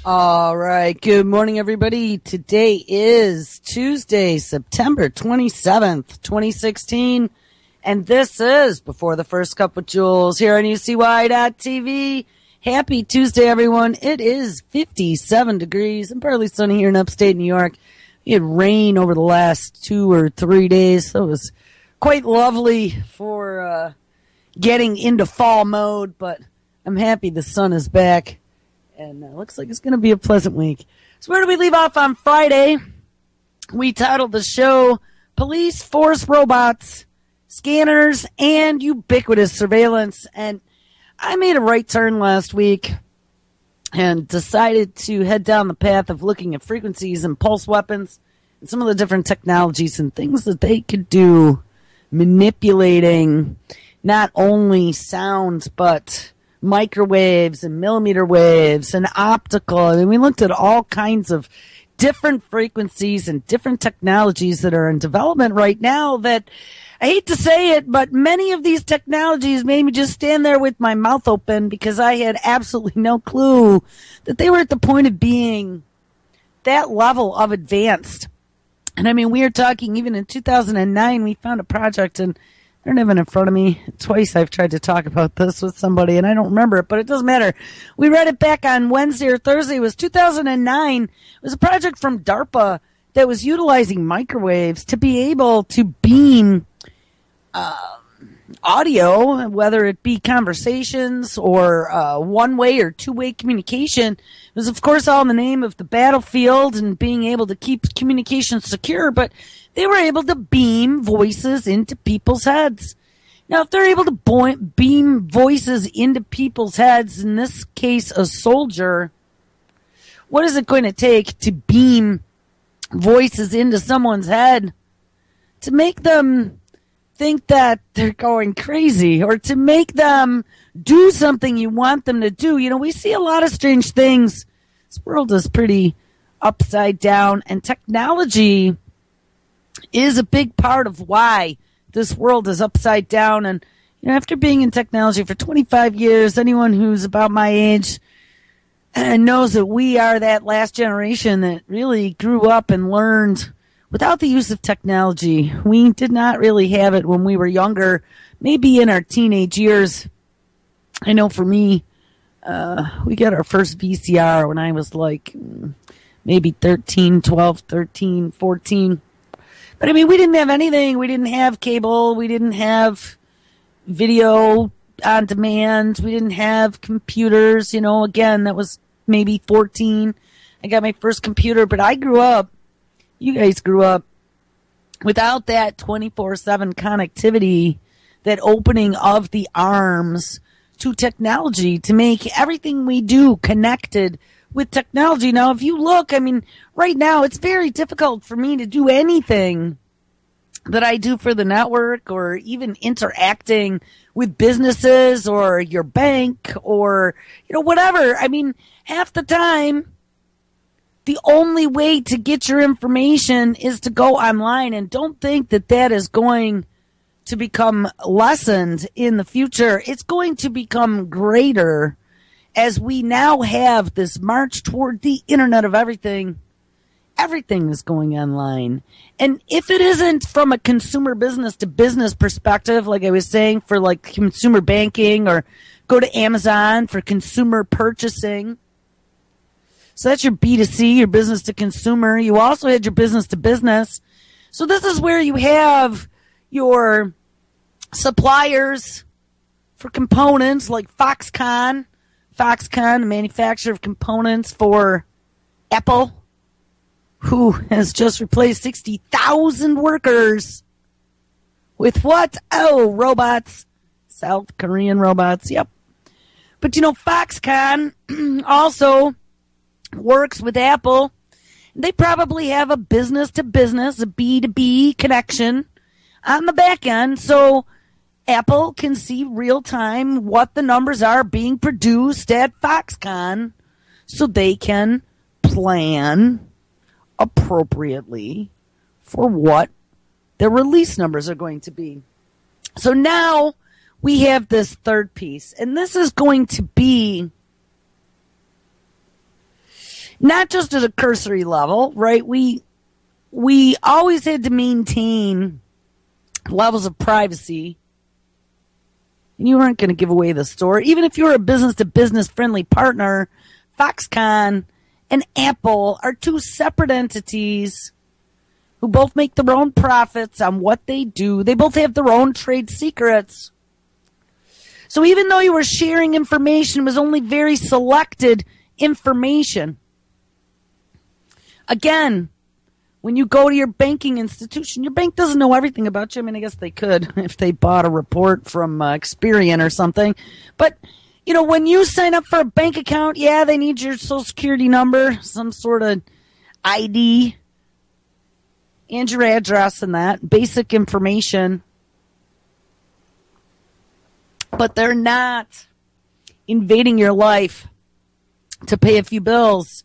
All right. Good morning, everybody. Today is Tuesday, September 27th, 2016. And this is Before the First Cup with Jules here on UCY.TV. Happy Tuesday, everyone. It is 57 degrees and partly sunny here in upstate New York. We had rain over the last 2 or 3 days, so it was quite lovely for getting into fall mode, but I'm happy the sun is back. And looks like it's going to be a pleasant week. So where do we leave off on Friday? We titled the show, Police Force Robots, Scanners, and Ubiquitous Surveillance. And I made a right turn last week and decided to head down the path of looking at frequencies and pulse weapons and some of the different technologies and things that they could do, manipulating not only sound, but microwaves and millimeter waves and optical. I mean, we looked at all kinds of different frequencies and different technologies that are in development right now that, I hate to say it, but many of these technologies made me just stand there with my mouth open because I had absolutely no clue that they were at the point of being that level of advanced. And I mean, we are talking even in 2009, we found a project, and I don't have it in front of me. Twice I've tried to talk about this with somebody, and I don't remember it, but it doesn't matter. We read it back on Wednesday or Thursday. It was 2009. It was a project from DARPA that was utilizing microwaves to be able to beam audio, whether it be conversations or one-way or two-way communication. It was, of course, all in the name of the battlefield and being able to keep communication secure, but they were able to beam voices into people's heads. Now, if they're able to beam voices into people's heads, in this case, a soldier, what is it going to take to beam voices into someone's head to make them think that they're going crazy or to make them do something you want them to do? You know, we see a lot of strange things. This world is pretty upside down, and technology is a big part of why this world is upside down. And, you know, after being in technology for 25 years, anyone who's about my age knows that we are that last generation that really grew up and learned without the use of technology. We did not really have it when we were younger, maybe in our teenage years. I know for me, we got our first VCR when I was like maybe 12, 13, 14. But I mean, we didn't have anything. We didn't have cable. We didn't have video on demand. We didn't have computers. You know, again, that was maybe 14. I got my first computer, but I grew up, you guys grew up without that 24/7 connectivity, that opening of the arms to technology to make everything we do connected with technology. Now, if you look, I mean, right now it's very difficult for me to do anything that I do for the network or even interacting with businesses or your bank or, you know, whatever. I mean, half the time, the only way to get your information is to go online, and don't think that that is going to become lessened in the future. It's going to become greater as we now have this march toward the Internet of Everything. Everything is going online. And if it isn't from a consumer business to business perspective, like I was saying, for like consumer banking, or go to Amazon for consumer purchasing. So that's your B2C, your business to consumer. You also had your business to business. So this is where you have your suppliers for components like Foxconn, a manufacturer of components for Apple, who has just replaced 60,000 workers with what? Oh, robots. South Korean robots, yep. But, you know, Foxconn also works with Apple. They probably have a business-to-business, a B2B connection on the back end, so Apple can see real-time what the numbers are being produced at Foxconn, so they can plan appropriately for what their release numbers are going to be. So now we have this third piece, and this is going to be Not just at a cursory level, right? We always had to maintain levels of privacy. And you weren't going to give away the store. Even if you were a business-to-business friendly partner, Foxconn and Apple are two separate entities who both make their own profits on what they do. They both have their own trade secrets. So even though you were sharing information, it was only very selected information. Again, when you go to your banking institution, your bank doesn't know everything about you. I mean, I guess they could if they bought a report from Experian or something. But, you know, when you sign up for a bank account, yeah, they need your social security number, some sort of ID, and your address and that, basic information. But they're not invading your life to pay a few bills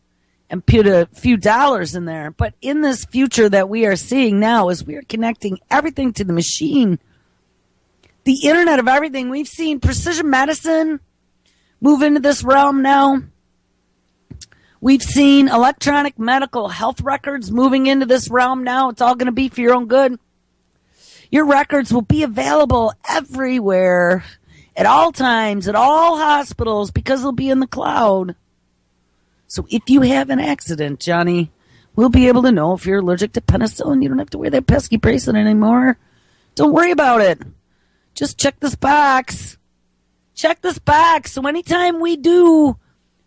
and put a few dollars in there. But in this future that we are seeing now, as we are connecting everything to the machine, the Internet of Everything, we've seen precision medicine move into this realm now. We've seen electronic medical health records moving into this realm now. It's all going to be for your own good. Your records will be available everywhere, at all times, at all hospitals, because they'll be in the cloud. So if you have an accident, Johnny, we'll be able to know if you're allergic to penicillin. You don't have to wear that pesky bracelet anymore. Don't worry about it. Just check this box. Check this box. So anytime we do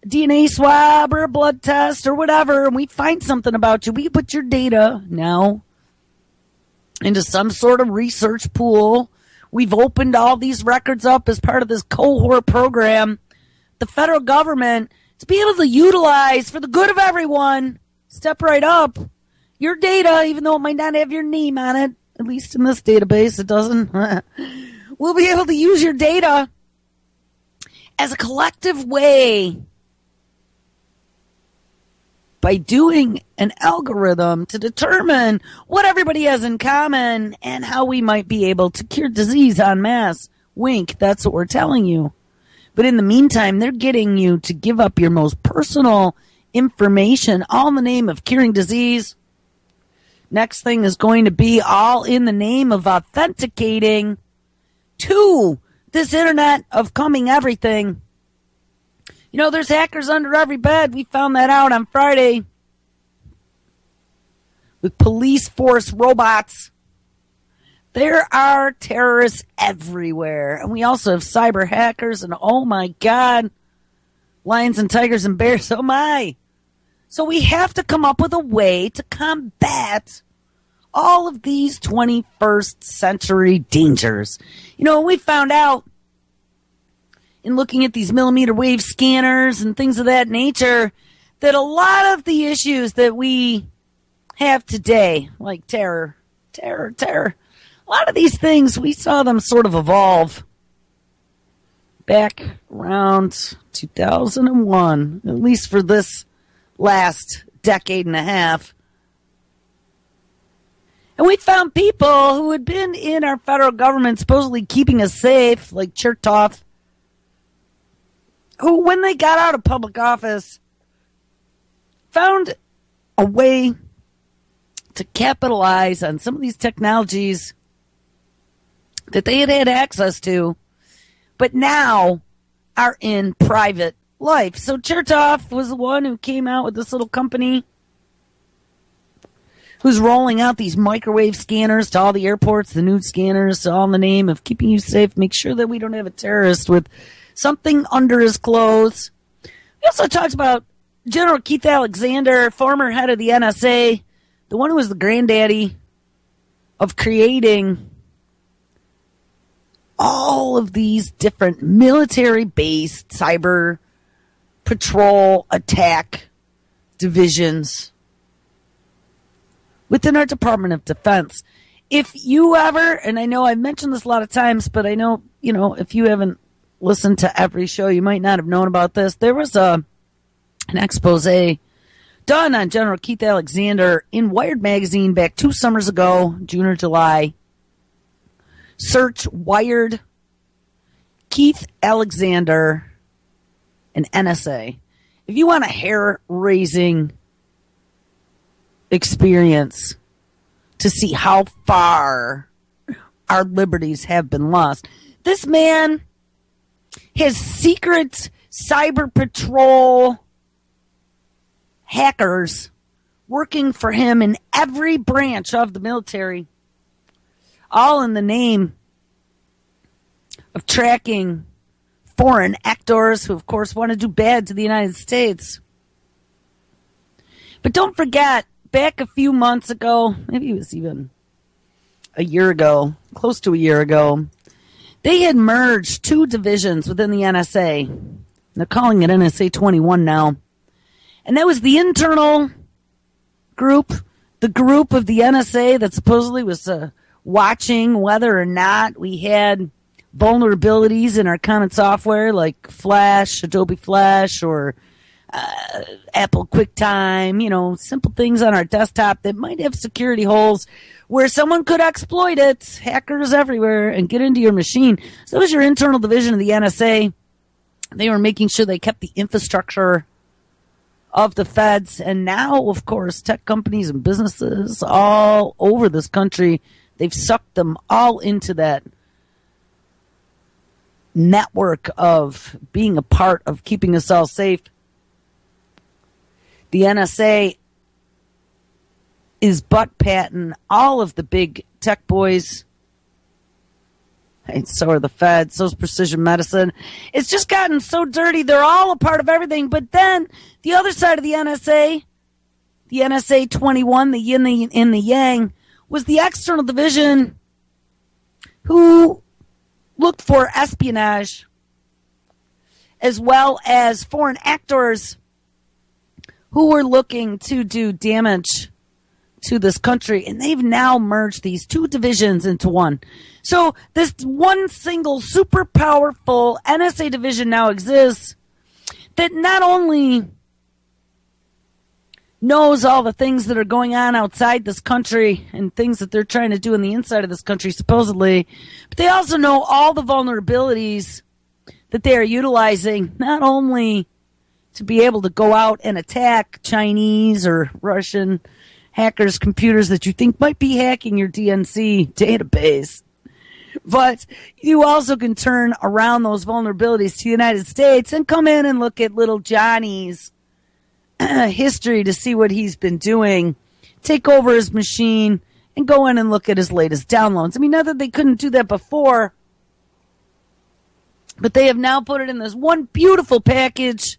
a DNA swab or a blood test or whatever, and we find something about you, we put your data now into some sort of research pool. We've opened all these records up as part of this cohort program. The federal government, to be able to utilize for the good of everyone, step right up. Your data, even though it might not have your name on it, at least in this database, it doesn't. We'll be able to use your data as a collective way by doing an algorithm to determine what everybody has in common and how we might be able to cure disease en masse. Wink, that's what we're telling you. But in the meantime, they're getting you to give up your most personal information, all in the name of curing disease. Next thing is going to be all in the name of authenticating to this Internet of coming everything. You know, there's hackers under every bed. We found that out on Friday with police force robots. There are terrorists everywhere. And we also have cyber hackers. And oh my God, lions and tigers and bears. Oh my. So we have to come up with a way to combat all of these 21st century dangers. You know, we found out in looking at these millimeter wave scanners and things of that nature that a lot of the issues that we have today, like terror, a lot of these things, we saw them sort of evolve back around 2001, at least for this last decade and a half. And we found people who had been in our federal government supposedly keeping us safe, like Chertoff, who, when they got out of public office, found a way to capitalize on some of these technologies that they had had access to, but now are in private life. So Chertoff was the one who came out with this little company who's rolling out these microwave scanners to all the airports, the nude scanners, all in the name of keeping you safe, make sure that we don't have a terrorist with something under his clothes. We also talked about General Keith Alexander, former head of the NSA, the one who was the granddaddy of creating all of these different military-based cyber patrol attack divisions within our Department of Defense. If you ever, and I know I've mentioned this a lot of times, but I know, you know, if you haven't listened to every show, you might not have known about this. There was an expose done on General Keith Alexander in Wired magazine back 2 summers ago, June or July. Search Wired Keith Alexander and NSA. If if you want a hair-raising experience to see how far our liberties have been lost, this man has secret cyber patrol hackers working for him in every branch of the military, all in the name of tracking foreign actors who, of course, want to do bad to the United States. But don't forget, back a few months ago, maybe it was even a year ago, close to a year ago, they had merged two divisions within the NSA. They're calling it NSA 21 now. And that was the internal group, the group of the NSA that supposedly was watching whether or not we had vulnerabilities in our common software like Flash, Adobe Flash, or Apple QuickTime, simple things on our desktop that might have security holes where someone could exploit it, hackers everywhere, and get into your machine. So that was your internal division of the NSA. They were making sure they kept the infrastructure of the feds. And now, of course, tech companies and businesses all over this country, they've sucked them all into that network of being a part of keeping us all safe. The NSA is butt-patting all of the big tech boys. And so are the feds, so's precision medicine. It's just gotten so dirty. They're all a part of everything. But then the other side of the NSA 21, the yin and the yang, was the external division who looked for espionage as well as foreign actors who were looking to do damage to this country. And they've now merged these two divisions into one. So this one single super powerful NSA division now exists that not only knows all the things that are going on outside this country and things that they're trying to do in the inside of this country, supposedly, but they also know all the vulnerabilities that they are utilizing, not only to be able to go out and attack Chinese or Russian hackers' computers that you think might be hacking your DNC database, but you also can turn around those vulnerabilities to the United States and come in and look at little Johnny's history to see what he's been doing, take over his machine, and go in and look at his latest downloads. I mean, not that they couldn't do that before, but they have now put it in this one beautiful package.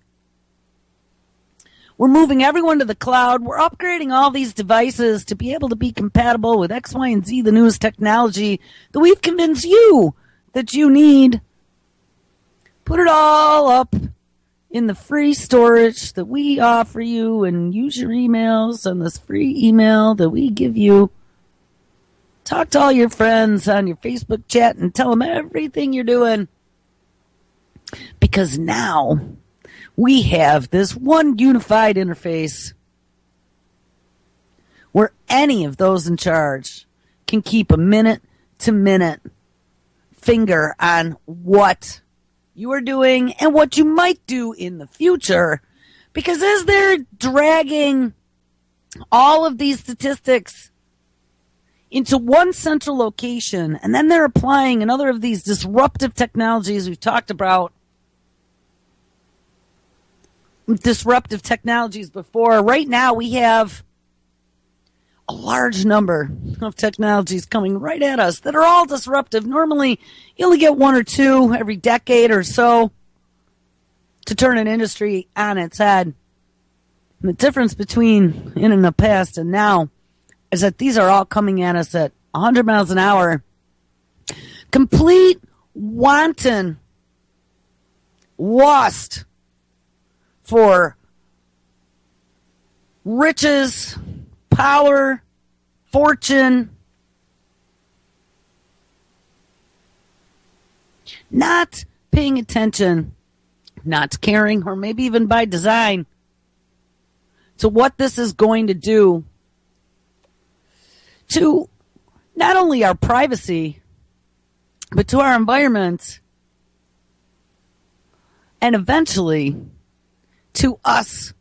We're moving everyone to the cloud. We're upgrading all these devices to be able to be compatible with X, Y, and Z, the newest technology that we've convinced you that you need. Put it all up in the free storage that we offer you and use your emails on this free email that we give you. Talk to all your friends on your Facebook chat and tell them everything you're doing. Because now we have this one unified interface where any of those in charge can keep a minute-to-minute finger on what you are doing and what you might do in the future. Because as they're dragging all of these statistics into one central location, and then they're applying another of these disruptive technologies we've talked about, disruptive technologies before. Right now we have a large number of technologies coming right at us that are all disruptive. Normally you only get one or two every decade or so to turn an industry on its head. And the difference between in the past and now is that these are all coming at us at 100 miles an hour. Complete wanton lust for riches, power, fortune, not paying attention, not caring, or maybe even by design, to what this is going to do to not only our privacy, but to our environment, and eventually to us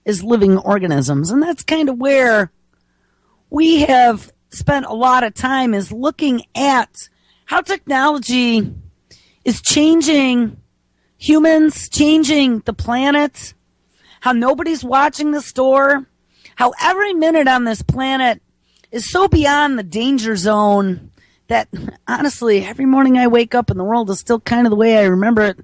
as living organisms. And that's kind of where we have spent a lot of time, is looking at how technology is changing humans, changing the planet, how nobody's watching the store, how every minute on this planet is so beyond the danger zone that, honestly, every morning I wake up and the world is still kind of the way I remember it.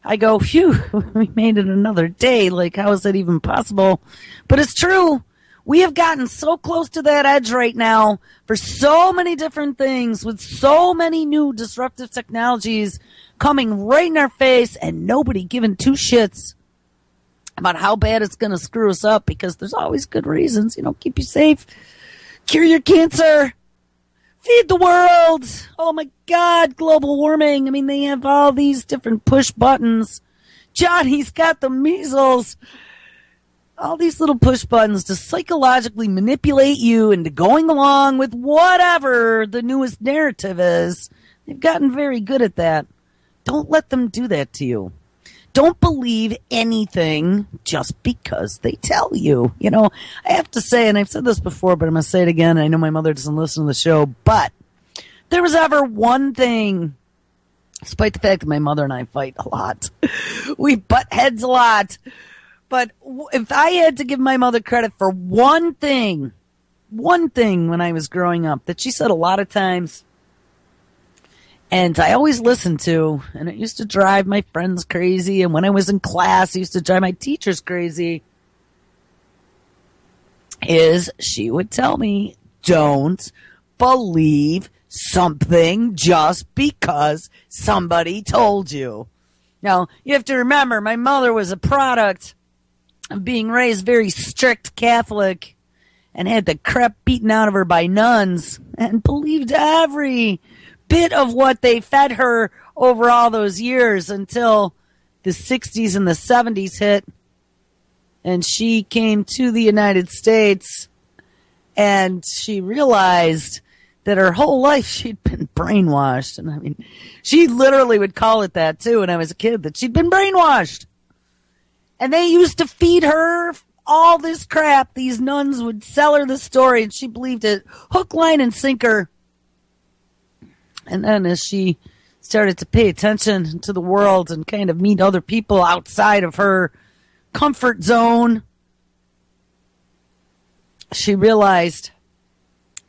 I go, phew, we made it another day. Like, how is that even possible? But it's true. We have gotten so close to that edge right now for so many different things, with so many new disruptive technologies coming right in our face, and nobody giving two shits about how bad it's going to screw us up, because there's always good reasons, keep you safe, cure your cancer, feed the world. Oh my God, global warming. I mean, they have all these different push buttons. Johnny's got the measles. All these little push buttons to psychologically manipulate you into going along with whatever the newest narrative is. They've gotten very good at that. Don't let them do that to you. Don't believe anything just because they tell you. I have to say, and I've said this before, but I'm going to say it again. I know my mother doesn't listen to the show, but there was ever one thing, despite the fact that my mother and I fight a lot, we butt heads a lot. But if I had to give my mother credit for one thing when I was growing up that she said a lot of times, and I always listened to, and it used to drive my friends crazy, and when I was in class, it used to drive my teachers crazy, is she would tell me, don't believe something just because somebody told you. Now, you have to remember, my mother was a product of being raised very strict Catholic and had the crap beaten out of her by nuns and believed every bit of what they fed her over all those years until the 60s and the 70s hit, and she came to the United States and she realized that her whole life she'd been brainwashed. And I mean, she literally would call it that too when I was a kid, that she'd been brainwashed. And they used to feed her all this crap. These nuns would sell her the story, and she believed it hook, line, and sinker. And then as she started to pay attention to the world and kind of meet other people outside of her comfort zone, she realized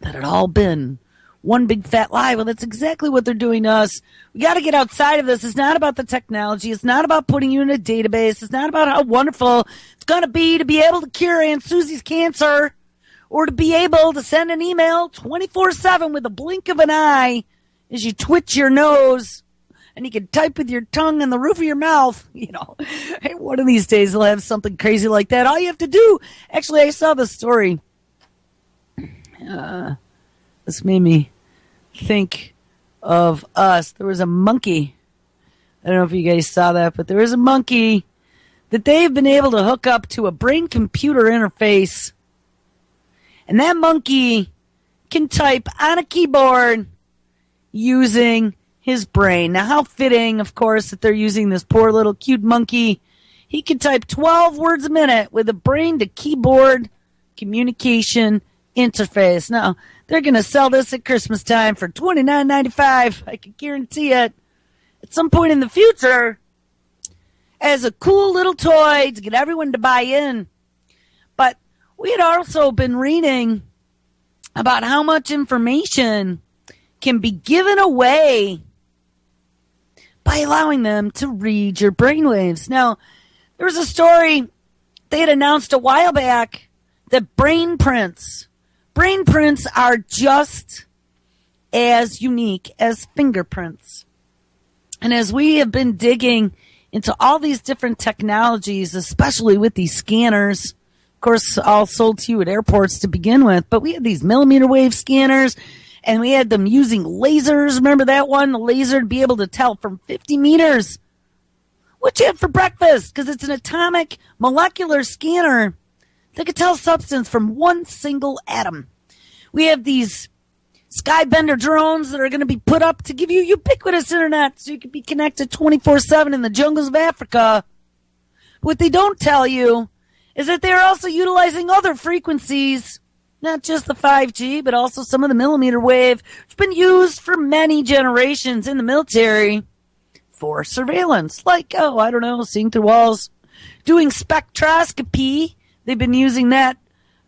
that it had all been one big fat lie. Well, that's exactly what they're doing to us. We got to get outside of this. It's not about the technology. It's not about putting you in a database. It's not about how wonderful it's going to be able to cure Aunt Susie's cancer, or to be able to send an email 24/7 with a blink of an eye as you twitch your nose, and you can type with your tongue on the roof of your mouth. Hey, one of these days they'll have something crazy like that. All you have to do, actually, I saw this story. This made me think of us. There was a monkey. I don't know if you guys saw that, but there was a monkey that they've been able to hook up to a brain-computer interface. And that monkey can type on a keyboard using his brain. Now, how fitting, of course, that they're using this poor little cute monkey. He can type 12 words a minute with a brain-to-keyboard communication interface. Now, they're going to sell this at Christmas time for $29.95. I can guarantee it. At some point in the future, as a cool little toy to get everyone to buy in. But we had also been reading about how much information can be given away by allowing them to read your brainwaves. Now, there was a story they had announced a while back that brain prints are just as unique as fingerprints. And as we have been digging into all these different technologies, especially with these scanners, of course, all sold to you at airports to begin with, but we had these millimeter wave scanners, and we had them using lasers. Remember that one? The laser to be able to tell from 50 meters what you had for breakfast, because it's an atomic molecular scanner that could tell substance from one single atom. We have these skybender drones that are going to be put up to give you ubiquitous internet so you can be connected 24/7 in the jungles of Africa. What they don't tell you is that they're also utilizing other frequencies, not just the 5G, but also some of the millimeter wave. It's been used for many generations in the military for surveillance, like, seeing through walls, doing spectroscopy. They've been using that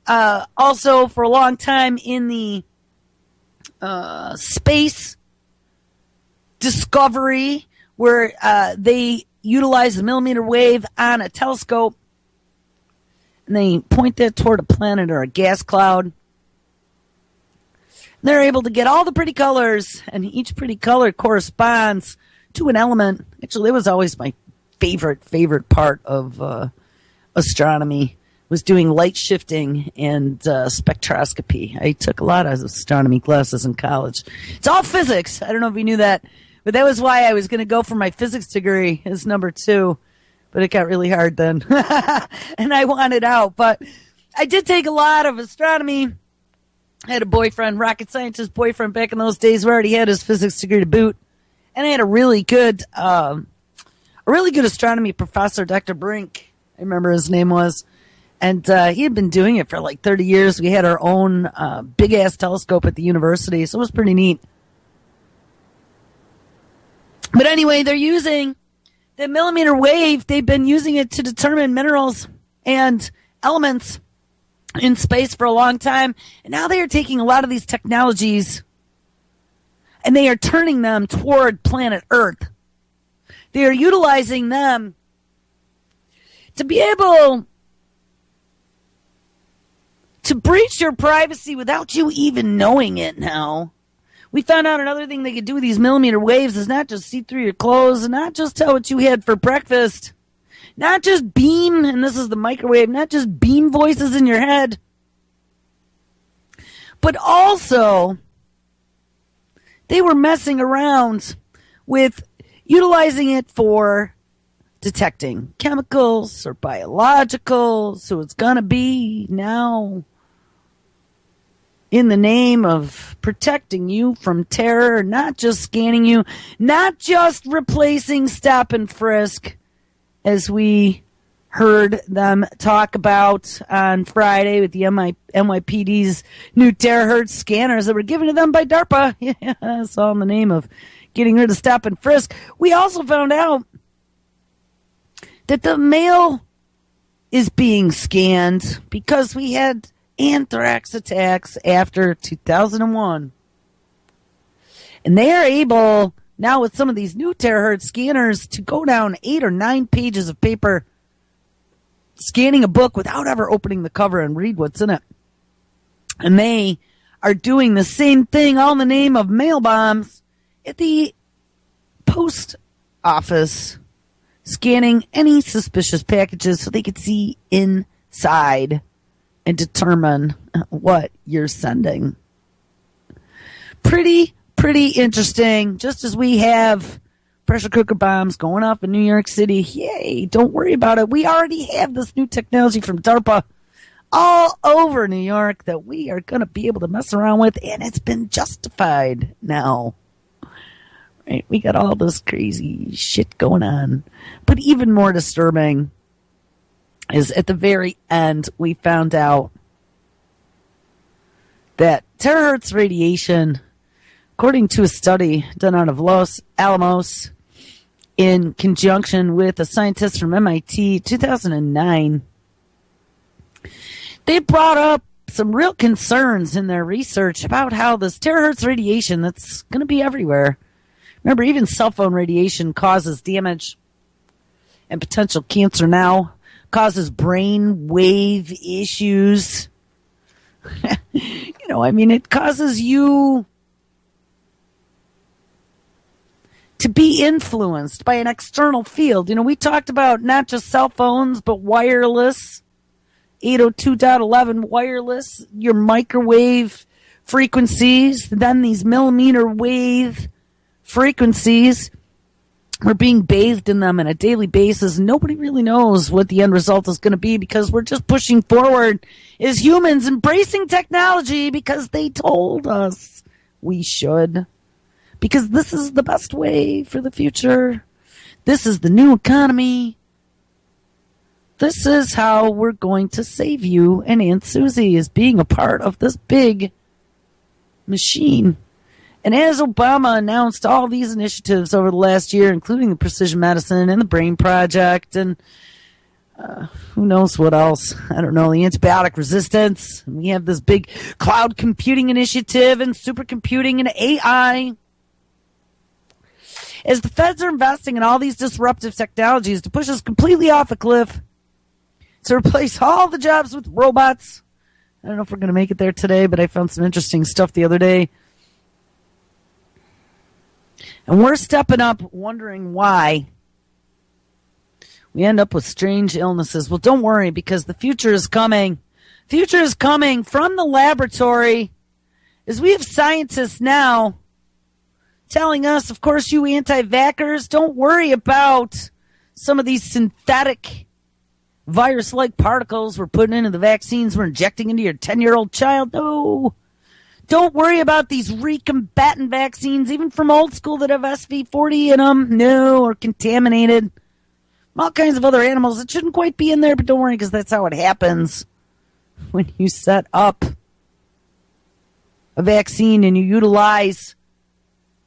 also for a long time in the space discovery, where they utilize the millimeter wave on a telescope, and they point that toward a planet or a gas cloud. They're able to get all the pretty colors, and each pretty color corresponds to an element. Actually, it was always my favorite part of astronomy, was doing light shifting and spectroscopy. I took a lot of astronomy classes in college. It's all physics. I don't know if you knew that, but that was why I was going to go for my physics degree as number 2. But it got really hard then, and I wanted out. But I did take a lot of astronomy. I had a boyfriend, rocket scientist boyfriend back in those days, who already had his physics degree to boot. And I had a really good astronomy professor, Dr. Brink, I remember his name was. And he had been doing it for like 30 years. We had our own big-ass telescope at the university, so it was pretty neat. But anyway, they're using the millimeter wave. They've been using it to determine minerals and elements in space for a long time. And now they are taking a lot of these technologies and they are turning them toward planet Earth. They are utilizing them to be able to breach your privacy without you even knowing it now. We found out another thing they could do with these millimeter waves is not just see through your clothes, and not just tell what you had for breakfast, not just beam, and this is the microwave, not just beam voices in your head, but also they were messing around with utilizing it for detecting chemicals or biologicals. So it's going to be now in the name of protecting you from terror, not just scanning you, not just replacing Stop and Frisk, as we heard them talk about on Friday with the NYPD's new Terahertz scanners that were given to them by DARPA. Yeah, it's all in the name of getting rid of Stop and Frisk. We also found out that the mail is being scanned because we had anthrax attacks after 2001. And they are able, now with some of these new terahertz scanners, to go down 8 or 9 pages of paper, scanning a book without ever opening the cover and read what's in it. And they are doing the same thing, all in the name of mail bombs, at the post office, scanning any suspicious packages so they could see inside and determine what you're sending. Pretty interesting. Just as we have pressure cooker bombs going off in New York City, yay, don't worry about it. We already have this new technology from DARPA all over New York that we are going to be able to mess around with, and it's been justified now. Right? We got all this crazy shit going on. But even more disturbing is at the very end, we found out that terahertz radiation, according to a study done out of Los Alamos in conjunction with a scientist from MIT, 2009, they brought up some real concerns in their research about how this terahertz radiation that's going to be everywhere. Remember, even cell phone radiation causes damage and potential cancer now. Causes brain wave issues. It causes you to be influenced by an external field. We talked about not just cell phones, but wireless, 802.11 wireless, your microwave frequencies, then these millimeter wave frequencies. We're being bathed in them on a daily basis. Nobody really knows what the end result is going to be because we're just pushing forward as humans, embracing technology because they told us we should. Because this is the best way for the future. This is the new economy. This is how we're going to save you and Aunt Susie, is being a part of this big machine. And as Obama announced all these initiatives over the last year, including the precision medicine and the brain project and who knows what else, I don't know, the antibiotic resistance. We have this big cloud computing initiative and supercomputing and AI. As the feds are investing in all these disruptive technologies to push us completely off a cliff, to replace all the jobs with robots. I don't know if we're going to make it there today, but I found some interesting stuff the other day. And we're stepping up wondering why we end up with strange illnesses. Well, don't worry, because the future is coming. Future is coming from the laboratory, as we have scientists now telling us, of course, you anti-vaxxers, don't worry about some of these synthetic virus-like particles we're putting into the vaccines we're injecting into your 10-year-old child. No. Don't worry about these recombatant vaccines, even from old school, that have SV40 in them. No, or contaminated. All kinds of other animals that shouldn't quite be in there, but don't worry, because that's how it happens when you set up a vaccine and you utilize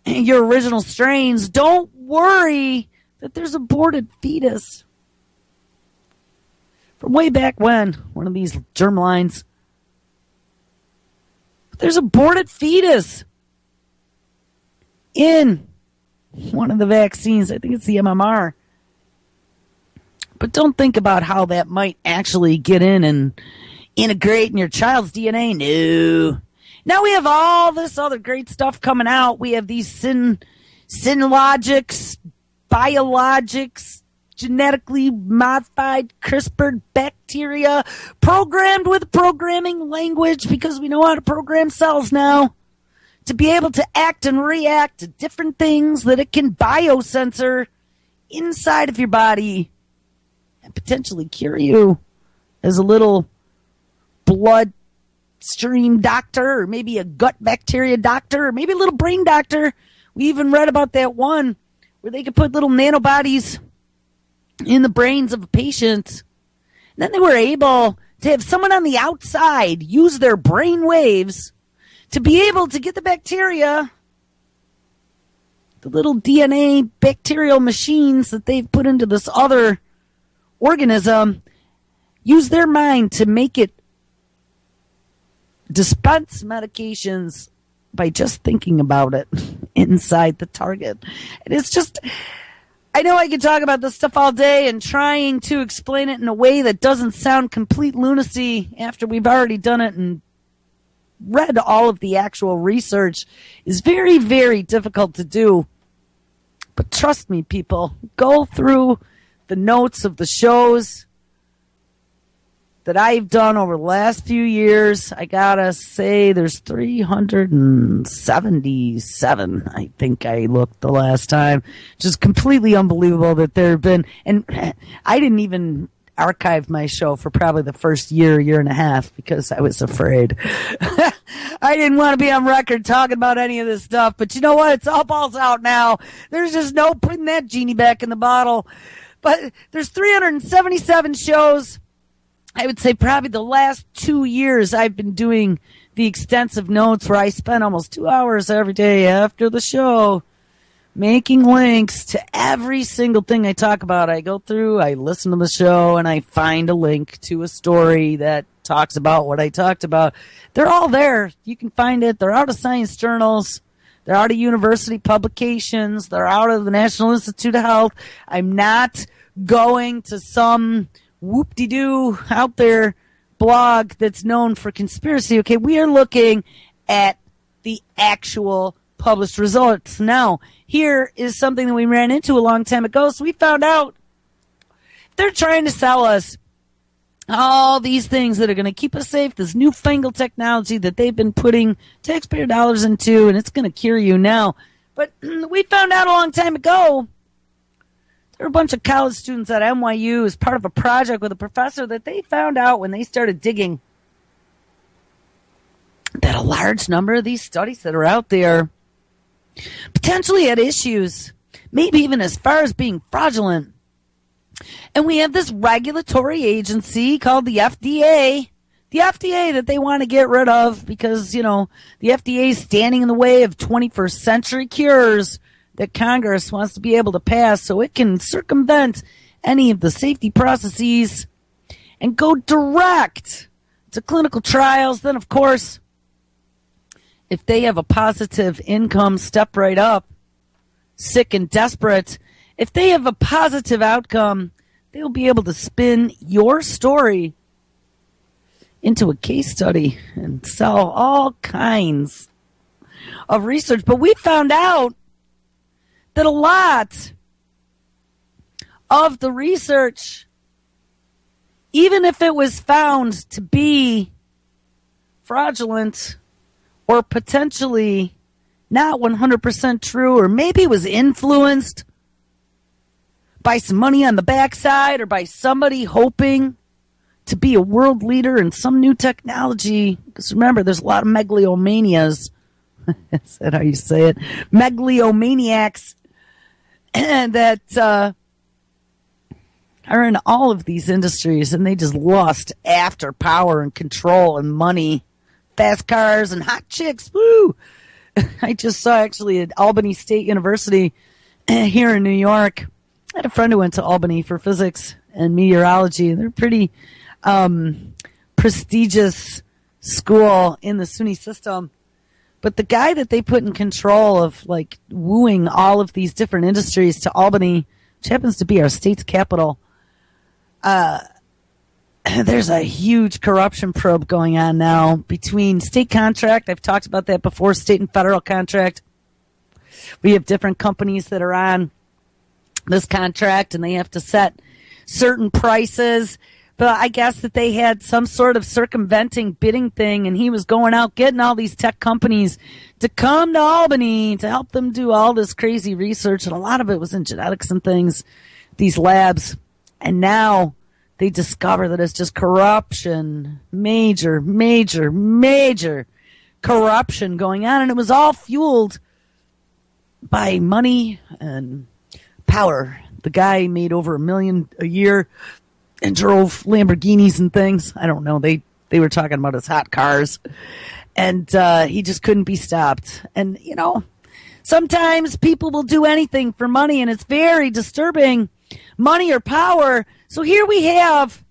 your original strains. Don't worry that there's aborted fetus. From way back when, one of these germlines. There's aborted fetus in one of the vaccines. I think it's the MMR. But don't think about how that might actually get in and integrate in your child's DNA. No. Now we have all this other great stuff coming out. We have these synologics, biologics, genetically modified CRISPR bacteria programmed with programming language, because we know how to program cells now to be able to act and react to different things that it can biosensor inside of your body and potentially cure you as a little bloodstream doctor, or maybe a gut bacteria doctor, or maybe a little brain doctor. We even read about that one where they could put little nanobodies in the brains of a patient. And then they were able to have someone on the outside use their brain waves to be able to get the bacteria, the little DNA bacterial machines that they've put into this other organism, use their mind to make it dispense medications by just thinking about it inside the target. And it's just, I know I could talk about this stuff all day, and trying to explain it in a way that doesn't sound complete lunacy after we've already done it and read all of the actual research is very, very difficult to do. But trust me, people, go through the notes of the shows that I've done over the last few years. I gotta say, there's 377, I think I looked the last time. Just completely unbelievable that there have been, and I didn't even archive my show for probably the first year and a half, because I was afraid. I didn't want to be on record talking about any of this stuff, but you know what? It's all balls out now. There's just no putting that genie back in the bottle. But there's 377 shows. I would say probably the last 2 years I've been doing the extensive notes where I spend almost 2 hours every day after the show making links to every single thing I talk about. I go through, I listen to the show, and I find a link to a story that talks about what I talked about. They're all there. You can find it. They're out of science journals. They're out of university publications. They're out of the National Institute of Health. I'm not going to some whoop-de-doo out there blog that's known for conspiracy. Okay, we are looking at the actual published results. Now, here is something that we ran into a long time ago. So we found out they're trying to sell us all these things that are going to keep us safe, this newfangled technology that they've been putting taxpayer dollars into, and it's going to cure you now. But we found out a long time ago, there were a bunch of college students at NYU as part of a project with a professor that they found out when they started digging that a large number of these studies that are out there potentially had issues, maybe even as far as being fraudulent. And we have this regulatory agency called the FDA. The FDA that they want to get rid of because, the FDA is standing in the way of 21st century cures that Congress wants to be able to pass so it can circumvent any of the safety processes and go direct to clinical trials. Then, of course, if they have a positive income, step right up, sick and desperate. If they have a positive outcome, they'll be able to spin your story into a case study and sell all kinds of research. But we found out that a lot of the research, even if it was found to be fraudulent or potentially not 100% true, or maybe it was influenced by some money on the backside or by somebody hoping to be a world leader in some new technology. Because remember, there's a lot of megalomanias. Is that how you say it? Megalomaniacs that are in all of these industries, and they just lust after power and control and money, fast cars and hot chicks. Woo! I just saw actually at Albany State University here in New York. I had a friend who went to Albany for physics and meteorology. They're pretty prestigious school in the SUNY system. But the guy that they put in control of wooing all of these different industries to Albany, which happens to be our state's capital, there's a huge corruption probe going on now between state contract. I've talked about that before, state and federal contract. We have different companies that are on this contract, and they have to set certain prices. But I guess that they had some sort of circumventing bidding thing, and he was going out getting all these tech companies to come to Albany to help them do all this crazy research, and a lot of it was in genetics and things, these labs. And now they discover that it's just corruption, major corruption going on, and it was all fueled by money and power. The guy made over $1 million a year and drove Lamborghinis and things. I don't know. They were talking about his hot cars. And he just couldn't be stopped. And, sometimes people will do anything for money, and it's very disturbing. Money or power. So here we have,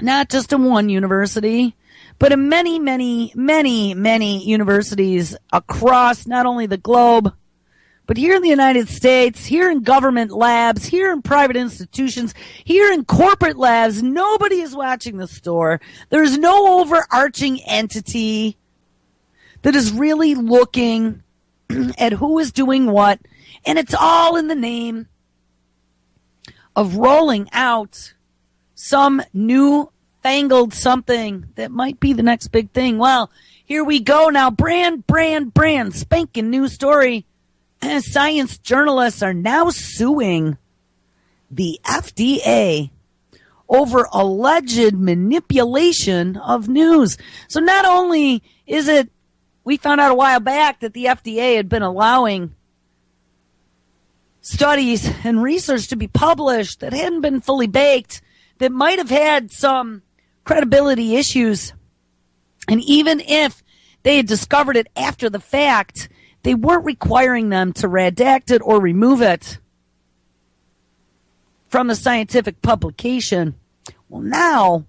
not just in one university, but in many universities across not only the globe, but here in the United States, here in government labs, here in private institutions, here in corporate labs, nobody is watching the store. There's no overarching entity that is really looking at who is doing what. And it's all in the name of rolling out some new-fangled something that might be the next big thing. Well, here we go now. Brand, spanking new story. Science journalists are now suing the FDA over alleged manipulation of news. So not only is it, we found out a while back that the FDA had been allowing studies and research to be published that hadn't been fully baked, that might have had some credibility issues. And even if they had discovered it after the fact, they weren't requiring them to redact it or remove it from the scientific publication. Well, now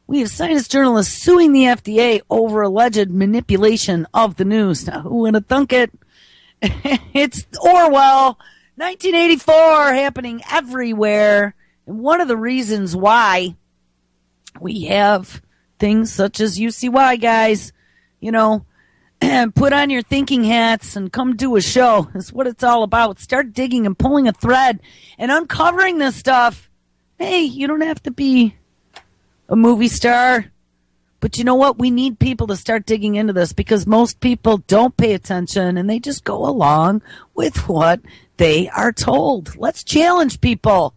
we have science journalists suing the FDA over alleged manipulation of the news. Now, who would have thunk it? It's Orwell, 1984, happening everywhere. And one of the reasons why we have things such as UCY, guys, put on your thinking hats and come do a show is what it's all about. Start digging and pulling a thread and uncovering this stuff. Hey, you don't have to be a movie star, but you know what? We need people to start digging into this because most people don't pay attention and they just go along with what they are told. Let's challenge people.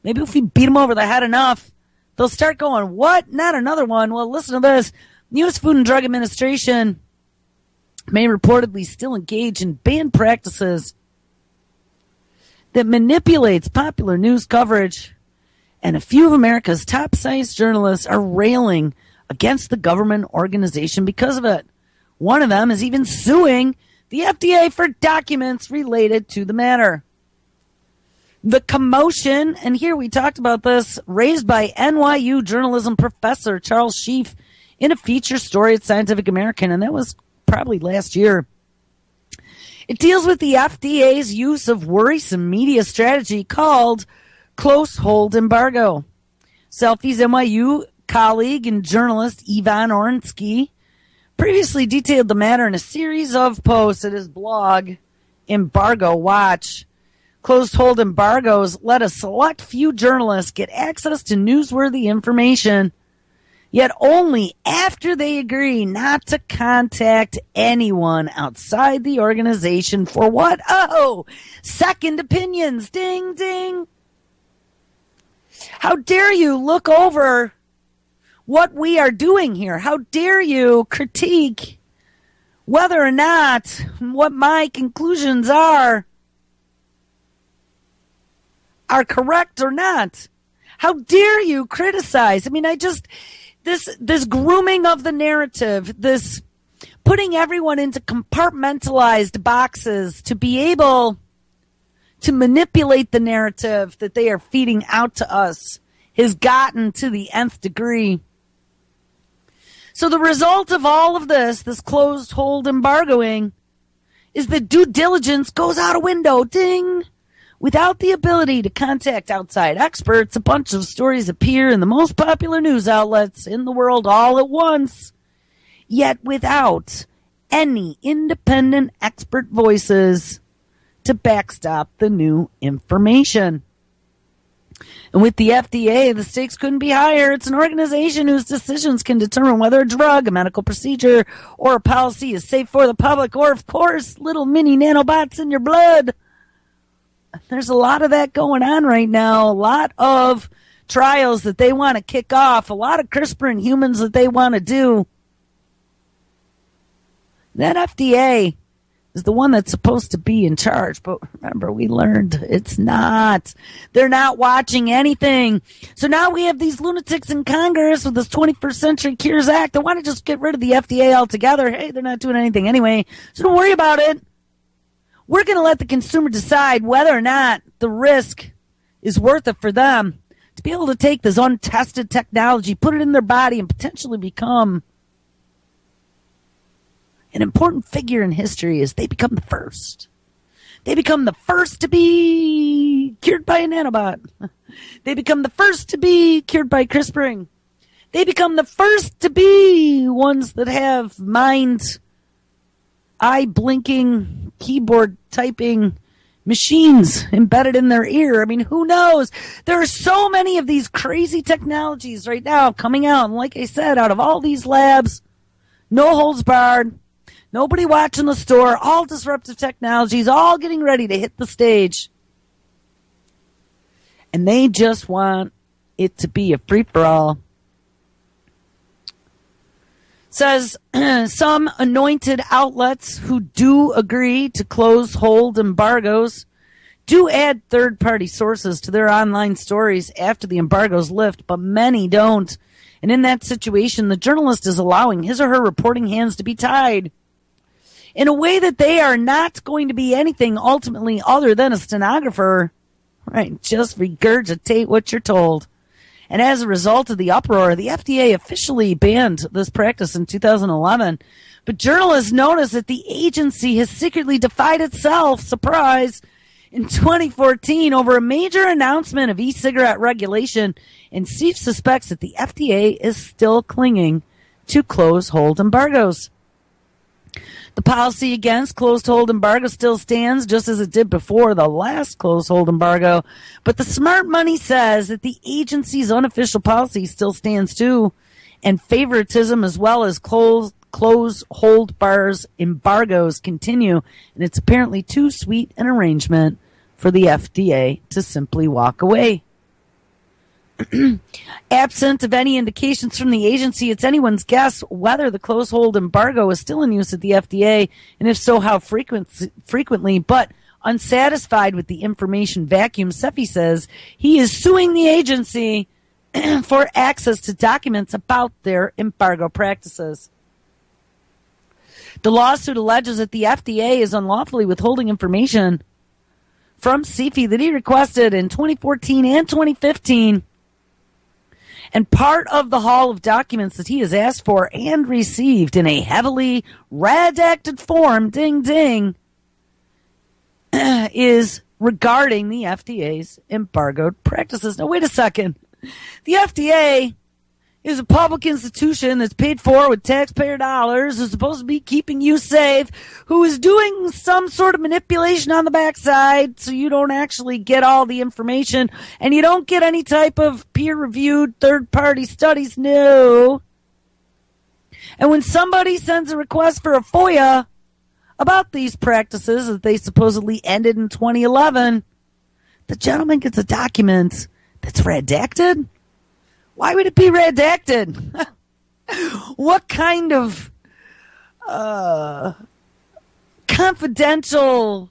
Maybe if we beat them over the head enough, they'll start going, what? Not another one. Well, listen to this. The U.S. Food and Drug Administration may reportedly still engage in banned practices that manipulates popular news coverage And a few of America's top-sized journalists are railing against the government organization because of it. One of them is even suing the FDA for documents related to the matter. The commotion, and here we talked about this, raised by NYU journalism professor Charles Schiff in a feature story at Scientific American, and that was probably last year. It deals with the FDA's use of worrisome media strategy called close hold embargo. Selfie's NYU colleague and journalist Ivan Ornsky previously detailed the matter in a series of posts at his blog, Embargo Watch. Closed hold embargoes let a select few journalists get access to newsworthy information, yet only after they agree not to contact anyone outside the organization for what? Oh, second opinions. Ding, ding. How dare you look over what we are doing here? How dare you critique whether or not what my conclusions are correct or not? How dare you criticize? I mean, this grooming of the narrative, this putting everyone into compartmentalized boxes to be able to manipulate the narrative that they are feeding out to us has gotten to the nth degree. So the result of all of this closed hold embargoing, is that due diligence goes out a window. Ding! Without the ability to contact outside experts, a bunch of stories appear in the most popular news outlets in the world all at once, yet without any independent expert voices to backstop the new information. And with the FDA, the stakes couldn't be higher. It's an organization whose decisions can determine whether a drug, a medical procedure, or a policy is safe for the public, or, of course, little mini nanobots in your blood. There's a lot of that going on right now. A lot of trials that they want to kick off. A lot of CRISPR in humans that they want to do. That FDA is the one that's supposed to be in charge. But remember, we learned it's not. They're not watching anything. So now we have these lunatics in Congress with this 21st Century Cures Act. They want to just get rid of the FDA altogether. Hey, they're not doing anything anyway, so don't worry about it. We're going to let the consumer decide whether or not the risk is worth it for them to be able to take this untested technology, put it in their body, and potentially become an important figure in history as they become the first. They become the first to be cured by a nanobot. They become the first to be cured by CRISPRing. They become the first to be ones that have eye-blinking, keyboard-typing machines embedded in their ear. I mean, who knows? There are so many of these crazy technologies right now coming out. And like I said, out of all these labs, no holds barred, nobody watching the store, all disruptive technologies, all getting ready to hit the stage. And they just want it to be a free-for-all. Says some anointed outlets who do agree to close hold embargoes do add third-party sources to their online stories after the embargoes lift, but many don't. And in that situation, the journalist is allowing his or her reporting hands to be tied in a way that they are not going to be anything ultimately other than a stenographer. Right, just regurgitate what you're told. And as a result of the uproar, the FDA officially banned this practice in 2011. But journalists notice that the agency has secretly defied itself, surprise, in 2014 over a major announcement of e-cigarette regulation. And Steve suspects that the FDA is still clinging to close-hold embargoes. The policy against closed-hold embargo still stands, just as it did before the last closed-hold embargo. But the smart money says that the agency's unofficial policy still stands too, and favoritism as well as close-hold bars embargoes continue, and it's apparently too sweet an arrangement for the FDA to simply walk away. Absent of any indications from the agency, it's anyone's guess whether the close hold embargo is still in use at the FDA, and if so, how frequently. But Unsatisfied with the information vacuum, Cefi says he is suing the agency for access to documents about their embargo practices. The lawsuit alleges that the FDA is unlawfully withholding information from Cefi that he requested in 2014 and 2015. And part of the haul of documents that he has asked for and received in a heavily redacted form, ding ding, is regarding the FDA's embargoed practices. Now, wait a second. The FDA is a public institution that's paid for with taxpayer dollars, who's supposed to be keeping you safe, who is doing some sort of manipulation on the backside so you don't actually get all the information and you don't get any type of peer-reviewed third-party studies. No. And when somebody sends a request for a FOIA about these practices that they supposedly ended in 2011, the gentleman gets a document that's redacted. Why would it be redacted? What kind of confidential,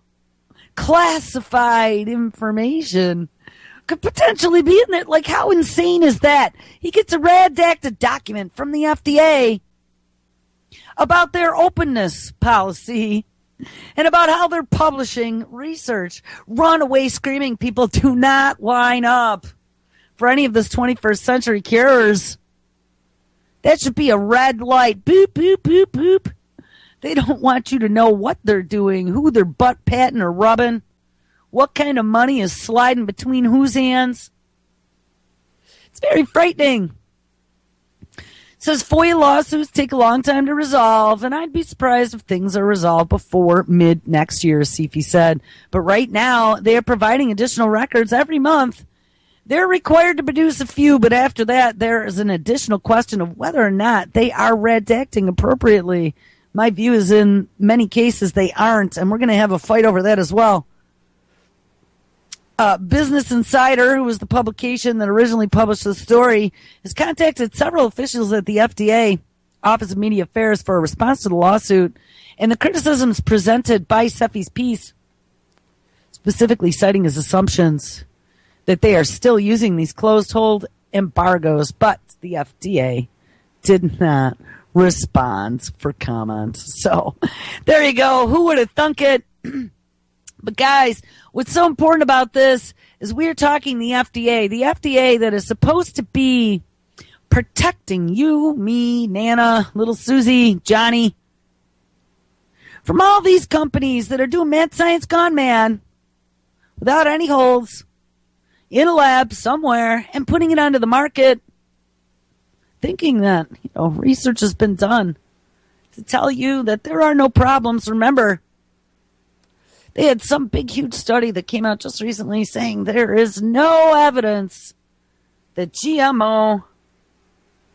classified information could potentially be in it? Like, how insane is that? He gets a redacted document from the FDA about their openness policy and about how they're publishing research. Run away screaming. People do not line up for any of this 21st century cures. That should be a red light. Boop, boop, boop, boop. They don't want you to know what they're doing, who they're butt patting or rubbing, what kind of money is sliding between whose hands. It's very frightening. It says FOIA lawsuits take a long time to resolve, and I'd be surprised if things are resolved before mid next year, Cefi said. But right now, they are providing additional records every month. They're required to produce a few, but after that, there is an additional question of whether or not they are redacting appropriately. My view is in many cases they aren't, and we're going to have a fight over that as well. Business Insider, who was the publication that originally published the story, has contacted several officials at the FDA, Office of Media Affairs, for a response to the lawsuit, and the criticisms presented by Cefi's piece, specifically citing his assumptions that they are still using these closed-hold embargoes, but the FDA did not respond for comment. So there you go. Who would have thunk it? But guys, what's so important about this is we're talking the FDA that is supposed to be protecting you, me, Nana, little Susie, Johnny, from all these companies that are doing mad science gone mad without any holds, in a lab somewhere, and putting it onto the market, thinking that, research has been done to tell you that there are no problems. Remember, they had some big, huge study that came out just recently saying there is no evidence that GMO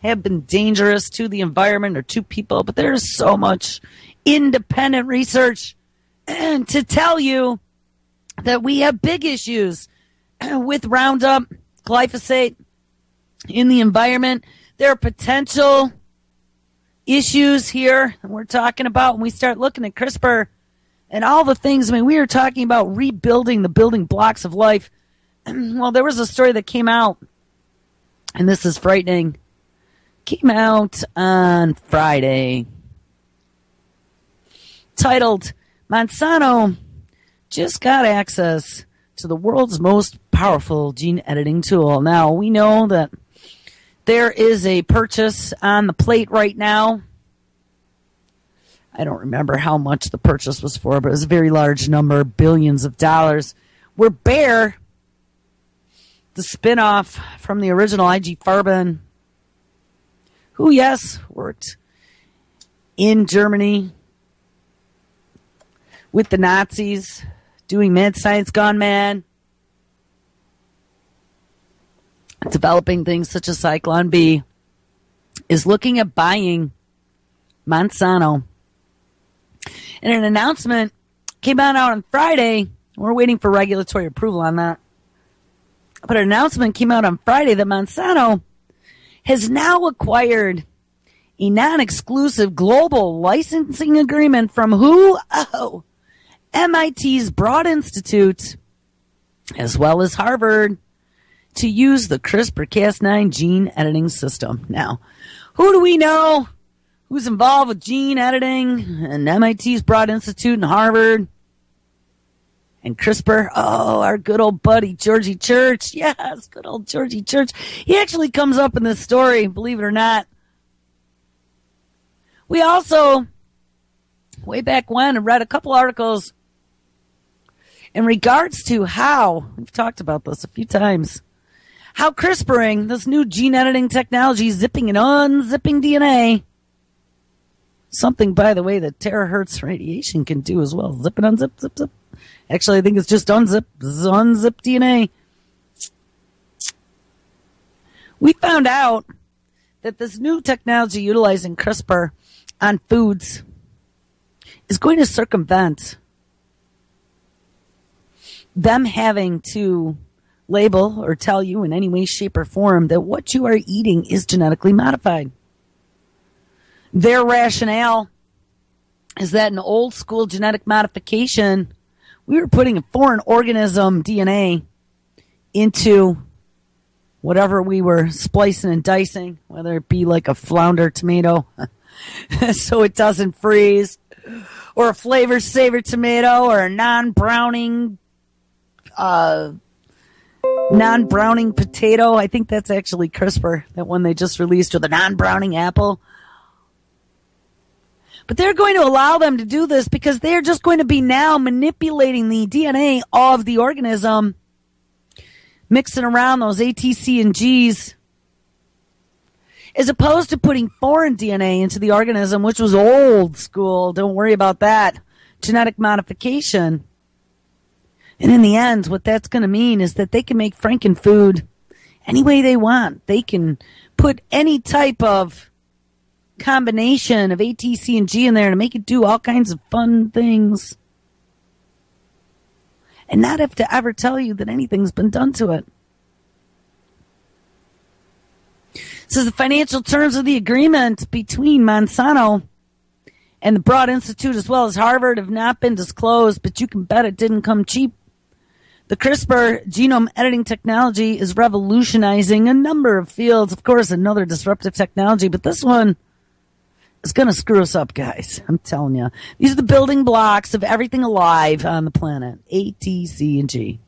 have been dangerous to the environment or to people, but there is so much independent research and to tell you that we have big issues with Roundup, glyphosate in the environment. There are potential issues here that we're talking about when we start looking at CRISPR and all the things. I mean, we are talking about rebuilding the building blocks of life. Well, there was a story that came out, and this is frightening. Came out on Friday, titled, Monsanto just got access to the world's most powerful gene editing tool. Now, we know that there is a purchase on the plate right now. I don't remember how much the purchase was for, but it was a very large number, billions of dollars. Where Bayer, the spinoff from the original IG Farben, who, yes, worked in Germany with the Nazis, doing mad science gone mad, developing things such as Cyclone B, is looking at buying Monsanto. And an announcement came out on Friday. We're waiting for regulatory approval on that. But an announcement came out on Friday that Monsanto has now acquired a non-exclusive global licensing agreement from who? Oh, MIT's Broad Institute, as well as Harvard, to use the CRISPR-Cas9 gene editing system. Now, who do we know who's involved with gene editing and MIT's Broad Institute and Harvard and CRISPR? Oh, our good old buddy, Georgie Church. Yes, good old Georgie Church. He actually comes up in this story, believe it or not. We also, way back when, read a couple articles in regards to how, we've talked about this a few times, how CRISPRing, this new gene editing technology, zipping and unzipping DNA, something, by the way, that terahertz radiation can do as well. Zip and unzip, zip, zip. Actually, I think it's just unzip DNA. We found out that this new technology utilizing CRISPR on foods is going to circumvent them having to label or tell you in any way, shape, or form that what you are eating is genetically modified. Their rationale is that in old school genetic modification, we were putting a foreign organism DNA into whatever we were splicing and dicing, whether it be like a flounder tomato so it doesn't freeze, or a flavor saver tomato, or a non-browning potato. I think that's actually CRISPR, that one they just released, or the non-browning apple. But they're going to allow them to do this because they're just going to be now manipulating the DNA of the organism, mixing around those A, T, C, and Gs, as opposed to putting foreign DNA into the organism, which was old school. Don't worry about that. Genetic modification. And in the end, what that's going to mean is that they can make frankenfood any way they want. They can put any type of combination of A, T, C, and G in there to make it do all kinds of fun things, and not have to ever tell you that anything's been done to it. So the financial terms of the agreement between Monsanto and the Broad Institute, as well as Harvard, have not been disclosed, but you can bet it didn't come cheap. The CRISPR genome editing technology is revolutionizing a number of fields. Of course, another disruptive technology, but this one is going to screw us up, guys. I'm telling you. These are the building blocks of everything alive on the planet. A, T, C, and G.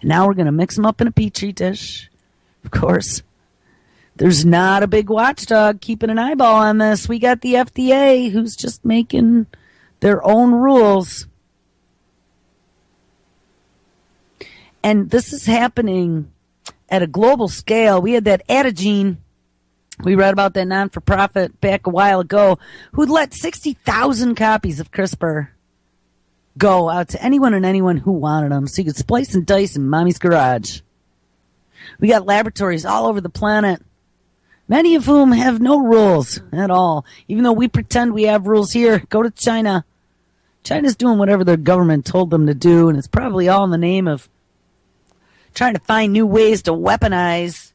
And now we're going to mix them up in a petri dish. Of course, there's not a big watchdog keeping an eyeball on this. We got the FDA, who's just making their own rules. And this is happening at a global scale. We had that Adagene. We read about that non-for-profit back a while ago who'd let 60,000 copies of CRISPR go out to anyone and anyone who wanted them, so you could splice and dice in mommy's garage. We got laboratories all over the planet, many of whom have no rules at all. Even though we pretend we have rules here, go to China. China's doing whatever their government told them to do, and it's probably all in the name of trying to find new ways to weaponize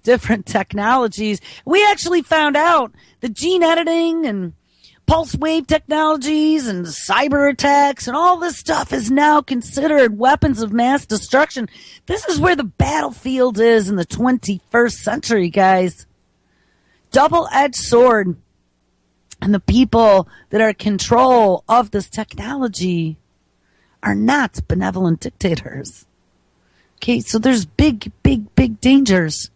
different technologies. We actually found out that gene editing and pulse wave technologies and cyber attacks and all this stuff is now considered weapons of mass destruction. This is where the battlefield is in the 21st century, guys. Double-edged sword. And the people that are in control of this technology are not benevolent dictators. Okay, so there's big dangers.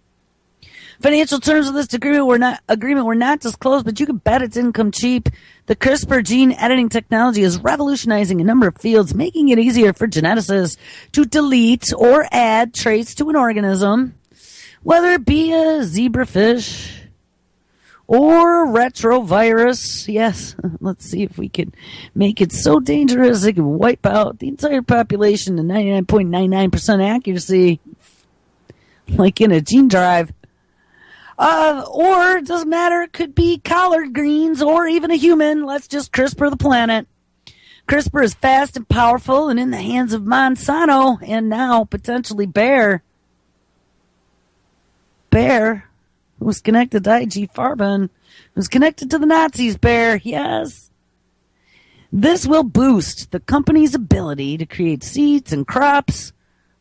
Financial terms of this agreement were not disclosed, but you can bet it didn't come cheap. The CRISPR gene editing technology is revolutionizing a number of fields, making it easier for geneticists to delete or add traits to an organism, whether it be a zebrafish or a retrovirus. Yes, let's see if we can make it so dangerous it can wipe out the entire population to 99.99% accuracy, like in a gene drive. Or, it doesn't matter, it could be collard greens or even a human. Let's just CRISPR the planet. CRISPR is fast and powerful and in the hands of Monsanto and now potentially Bayer. Bayer, who's connected to IG Farben, who's connected to the Nazis, Bayer, yes. This will boost the company's ability to create seeds and crops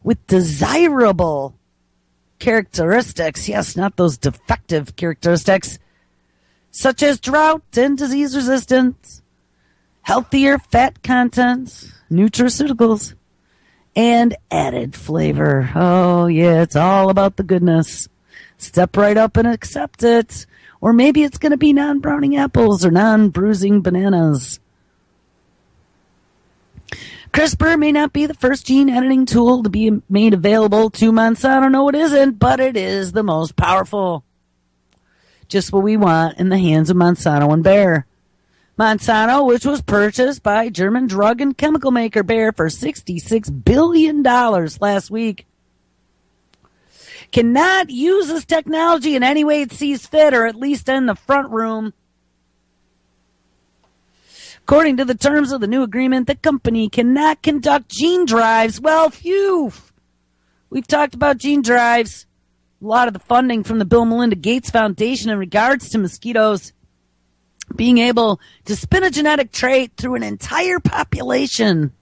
with desirable characteristics. Yes, not those defective characteristics, such as drought and disease resistance, healthier fat content, nutraceuticals, and added flavor. Oh, yeah, it's all about the goodness. Step right up and accept it. Or maybe it's going to be non-browning apples or non-bruising bananas. CRISPR may not be the first gene editing tool to be made available to Monsanto. No, it isn't, but it is the most powerful. Just what we want in the hands of Monsanto and Bayer. Monsanto, which was purchased by German drug and chemical maker Bayer for $66 billion last week, cannot use this technology in any way it sees fit, or at least in the front room. According to the terms of the new agreement, the company cannot conduct gene drives. Well, phew. We've talked about gene drives. A lot of the funding from the Bill and Melinda Gates Foundation in regards to mosquitoes being able to spin a genetic trait through an entire population.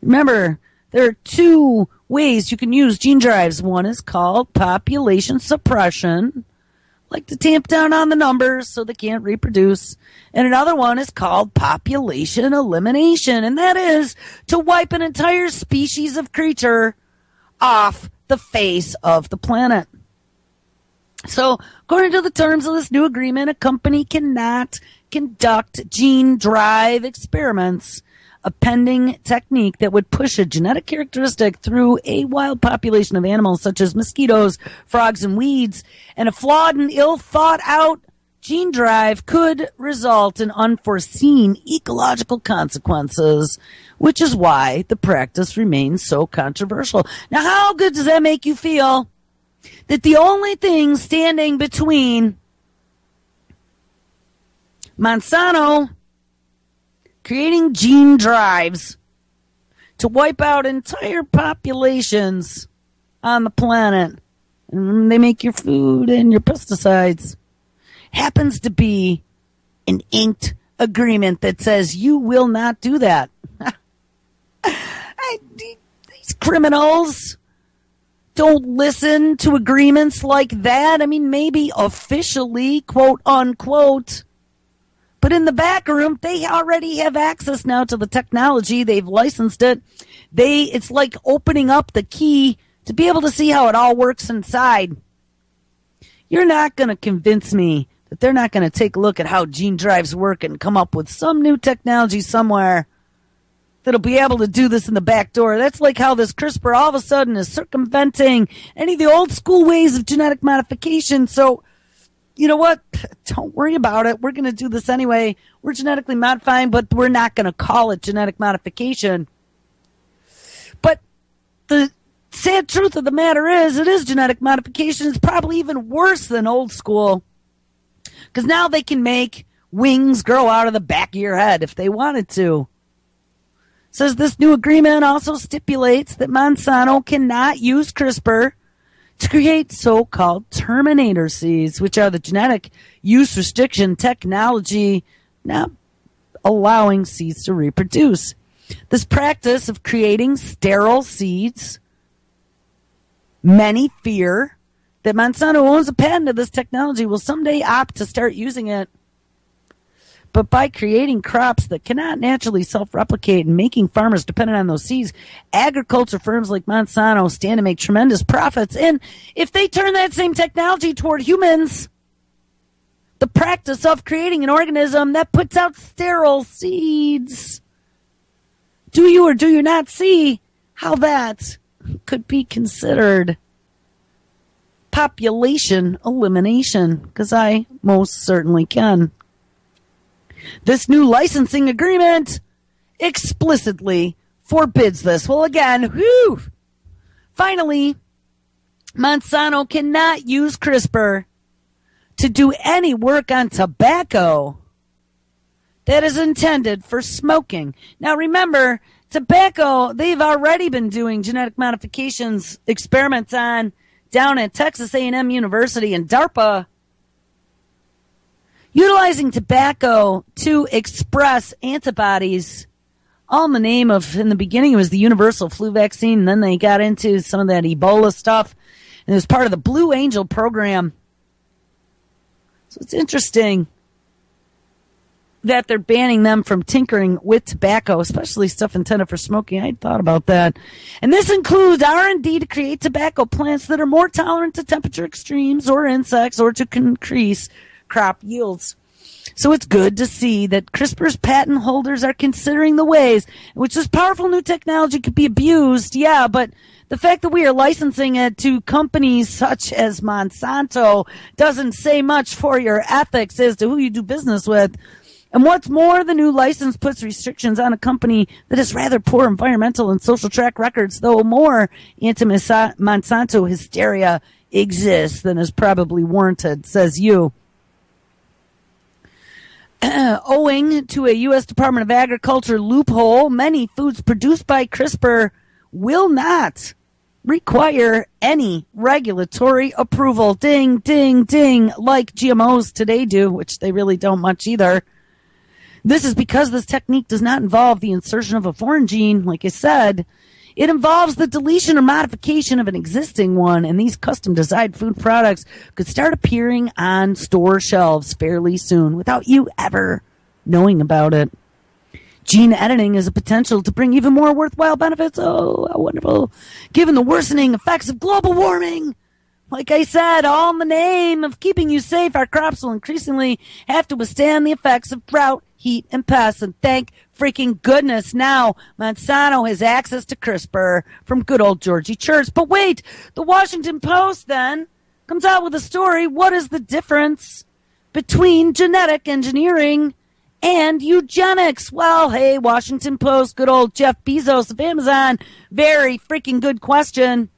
Remember, there are two ways you can use gene drives. One is called population suppression, like to tamp down on the numbers so they can't reproduce. And another one is called population elimination, and that is to wipe an entire species of creature off the face of the planet. So, according to the terms of this new agreement, a company cannot conduct gene drive experiments, a pending technique that would push a genetic characteristic through a wild population of animals such as mosquitoes, frogs, and weeds. And a flawed and ill-thought-out gene drive could result in unforeseen ecological consequences, which is why the practice remains so controversial. Now, how good does that make you feel? That the only thing standing between Monsanto creating gene drives to wipe out entire populations on the planet, and they make your food and your pesticides, happens to be an inked agreement that says you will not do that. These criminals don't listen to agreements like that. I mean, maybe officially, quote unquote, but in the back room, they already have access now to the technology. They've licensed it. It's like opening up the key to be able to see how it all works inside. You're not going to convince me that they're not going to take a look at how gene drives work and come up with some new technology somewhere that'll be able to do this in the back door. That's like how this CRISPR all of a sudden is circumventing any of the old school ways of genetic modification. So, you know what? Don't worry about it. We're going to do this anyway. We're genetically modifying, but we're not going to call it genetic modification. But the sad truth of the matter is, it is genetic modification. It's probably even worse than old school, because now they can make wings grow out of the back of your head if they wanted to. Says this new agreement also stipulates that Monsanto cannot use CRISPR to create so-called terminator seeds, which are the genetic use restriction technology not allowing seeds to reproduce. This practice of creating sterile seeds, many fear that Monsanto owns a patent of this technology, will someday opt to start using it. But by creating crops that cannot naturally self-replicate and making farmers dependent on those seeds, agriculture firms like Monsanto stand to make tremendous profits. And if they turn that same technology toward humans, the practice of creating an organism that puts out sterile seeds, do you or do you not see how that could be considered population elimination? Because I most certainly can. This new licensing agreement explicitly forbids this. Well, again, finally, Monsanto cannot use CRISPR to do any work on tobacco that is intended for smoking. Now, remember, tobacco, they've already been doing genetic modifications experiments on down at Texas A&M University and DARPA utilizing tobacco to express antibodies, all in the name of, in the beginning, it was the universal flu vaccine, and then they got into some of that Ebola stuff, and it was part of the Blue Angel program. So it's interesting that they're banning them from tinkering with tobacco, especially stuff intended for smoking. I thought about that. And this includes R&D to create tobacco plants that are more tolerant to temperature extremes or insects, or to increase crop yields. So it's good to see that CRISPR's patent holders are considering the ways in which this powerful new technology could be abused. Yeah, but the fact that we are licensing it to companies such as Monsanto doesn't say much for your ethics as to who you do business with. And what's more, the new license puts restrictions on a company that has rather poor environmental and social track records, though more anti-Monsanto hysteria exists than is probably warranted, says you. Owing to a U.S. Department of Agriculture loophole, many foods produced by CRISPR will not require any regulatory approval. Ding, ding, ding, like GMOs today do, which they really don't much either. This is because this technique does not involve the insertion of a foreign gene, like I said. It involves the deletion or modification of an existing one, and these custom-designed food products could start appearing on store shelves fairly soon without you ever knowing about it. Gene editing has a potential to bring even more worthwhile benefits. Oh, how wonderful. Given the worsening effects of global warming. Like I said, all in the name of keeping you safe, our crops will increasingly have to withstand the effects of drought, heat, and pests. And thank freaking goodness now Monsanto has access to CRISPR from good old Georgie Church. But wait, the Washington Post then comes out with a story. What is the difference between genetic engineering and eugenics? Well, hey, Washington Post, good old Jeff Bezos of Amazon. Very freaking good question.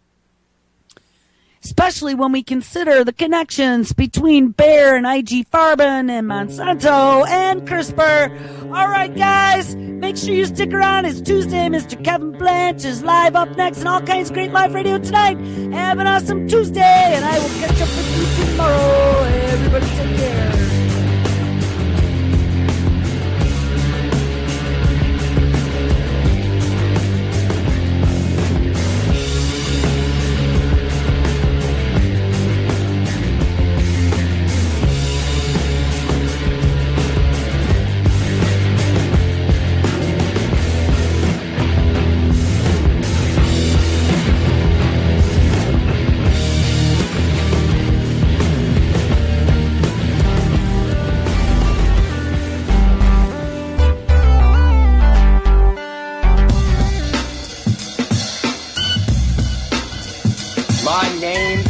Especially when we consider the connections between Bayer and IG Farben and Monsanto and CRISPR. All right, guys, make sure you stick around. It's Tuesday. Mr. Kevin Blanche is live up next, and all kinds of great live radio tonight. Have an awesome Tuesday, and I will catch up with you tomorrow. Everybody take care. My name